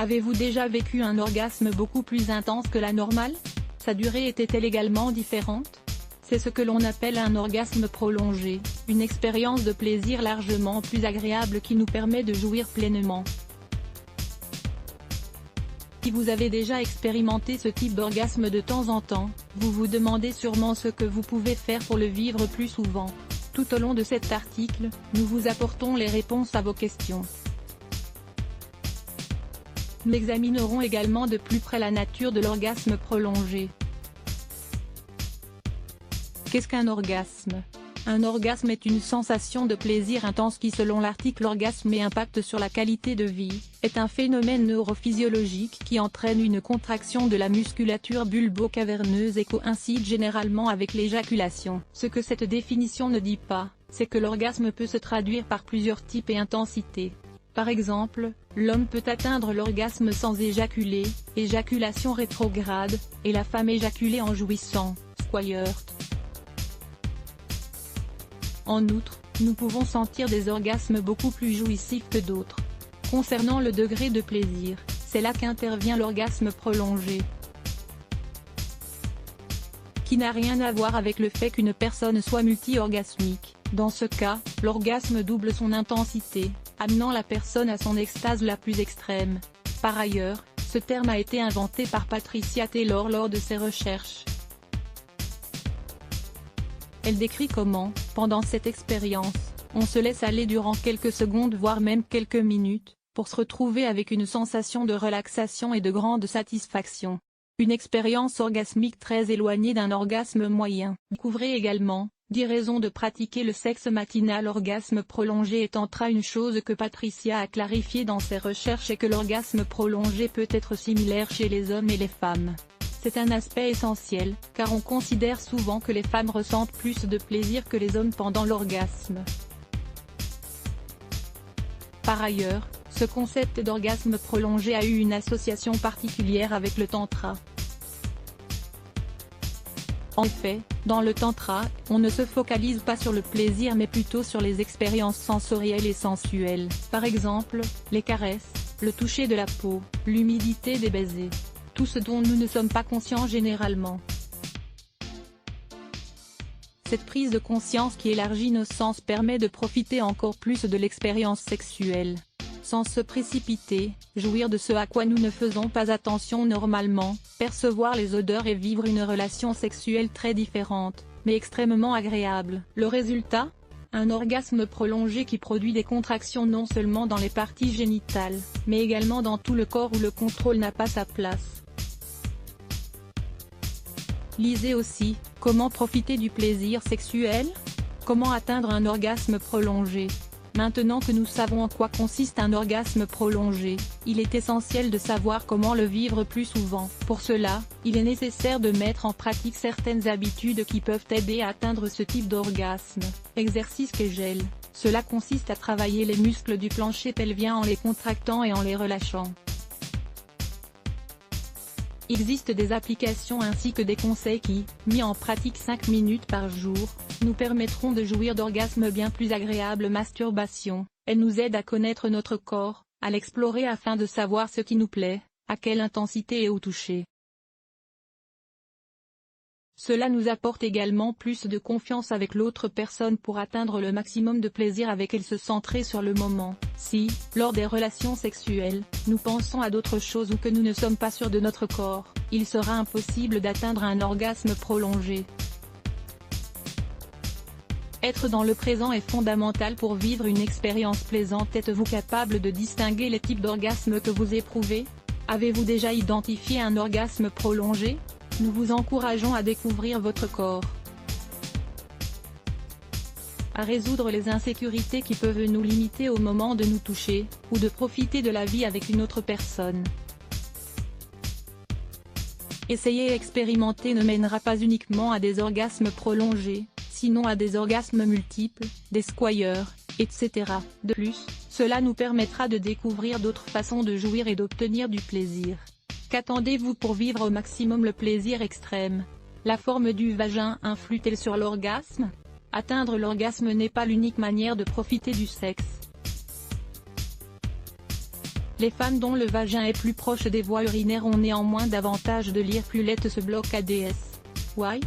Avez-vous déjà vécu un orgasme beaucoup plus intense que la normale? Sa durée était-elle également différente? C'est ce que l'on appelle un orgasme prolongé, une expérience de plaisir largement plus agréable qui nous permet de jouir pleinement. Si vous avez déjà expérimenté ce type d'orgasme de temps en temps, vous vous demandez sûrement ce que vous pouvez faire pour le vivre plus souvent. Tout au long de cet article, nous vous apportons les réponses à vos questions. Nous examinerons également de plus près la nature de l'orgasme prolongé. Qu'est-ce qu'un orgasme? Un orgasme est une sensation de plaisir intense qui, selon l'article Orgasme et impact sur la qualité de vie, est un phénomène neurophysiologique qui entraîne une contraction de la musculature bulbo-caverneuse et coïncide généralement avec l'éjaculation. Ce que cette définition ne dit pas, c'est que l'orgasme peut se traduire par plusieurs types et intensités. Par exemple, l'homme peut atteindre l'orgasme sans éjaculer, éjaculation rétrograde, et la femme éjaculer en jouissant, squirt. En outre, nous pouvons sentir des orgasmes beaucoup plus jouissifs que d'autres. Concernant le degré de plaisir, c'est là qu'intervient l'orgasme prolongé, qui n'a rien à voir avec le fait qu'une personne soit multi-orgasmique. Dans ce cas, l'orgasme double son intensité, amenant la personne à son extase la plus extrême. Par ailleurs, ce terme a été inventé par Patricia Taylor lors de ses recherches. Elle décrit comment, pendant cette expérience, on se laisse aller durant quelques secondes voire même quelques minutes, pour se retrouver avec une sensation de relaxation et de grande satisfaction. Une expérience orgasmique très éloignée d'un orgasme moyen. Découvrez également, 10 raisons de pratiquer le sexe matinal. L'orgasme prolongé est une chose que Patricia a clarifié dans ses recherches et que l'orgasme prolongé peut être similaire chez les hommes et les femmes. C'est un aspect essentiel, car on considère souvent que les femmes ressentent plus de plaisir que les hommes pendant l'orgasme. Par ailleurs, ce concept d'orgasme prolongé a eu une association particulière avec le tantra. En effet, dans le tantra, on ne se focalise pas sur le plaisir mais plutôt sur les expériences sensorielles et sensuelles. Par exemple, les caresses, le toucher de la peau, l'humidité des baisers. Tout ce dont nous ne sommes pas conscients généralement. Cette prise de conscience qui élargit nos sens permet de profiter encore plus de l'expérience sexuelle. Sans se précipiter, jouir de ce à quoi nous ne faisons pas attention normalement, percevoir les odeurs et vivre une relation sexuelle très différente, mais extrêmement agréable. Le résultat? Un orgasme prolongé qui produit des contractions non seulement dans les parties génitales, mais également dans tout le corps où le contrôle n'a pas sa place. Lisez aussi, comment profiter du plaisir sexuel? Comment atteindre un orgasme prolongé? Maintenant que nous savons en quoi consiste un orgasme prolongé, il est essentiel de savoir comment le vivre plus souvent. Pour cela, il est nécessaire de mettre en pratique certaines habitudes qui peuvent aider à atteindre ce type d'orgasme. Exercice Kegel. Cela consiste à travailler les muscles du plancher pelvien en les contractant et en les relâchant. Il existe des applications ainsi que des conseils qui, mis en pratique 5 minutes par jour, nous permettront de jouir d'orgasmes bien plus agréables. Masturbation, elle nous aide à connaître notre corps, à l'explorer afin de savoir ce qui nous plaît, à quelle intensité et au toucher. Cela nous apporte également plus de confiance avec l'autre personne pour atteindre le maximum de plaisir avec elle. Se centrer sur le moment. Si, lors des relations sexuelles, nous pensons à d'autres choses ou que nous ne sommes pas sûrs de notre corps, il sera impossible d'atteindre un orgasme prolongé. Être dans le présent est fondamental pour vivre une expérience plaisante. Êtes-vous capable de distinguer les types d'orgasmes que vous éprouvez? Avez-vous déjà identifié un orgasme prolongé? Nous vous encourageons à découvrir votre corps, à résoudre les insécurités qui peuvent nous limiter au moment de nous toucher, ou de profiter de la vie avec une autre personne. Essayer et expérimenter ne mènera pas uniquement à des orgasmes prolongés, sinon à des orgasmes multiples, des squires, etc. De plus, cela nous permettra de découvrir d'autres façons de jouir et d'obtenir du plaisir. Qu'attendez-vous pour vivre au maximum le plaisir extrême? La forme du vagin influe-t-elle sur l'orgasme? Atteindre l'orgasme n'est pas l'unique manière de profiter du sexe. Les femmes dont le vagin est plus proche des voies urinaires ont néanmoins davantage de lire plus lait se bloquent ADS. Why?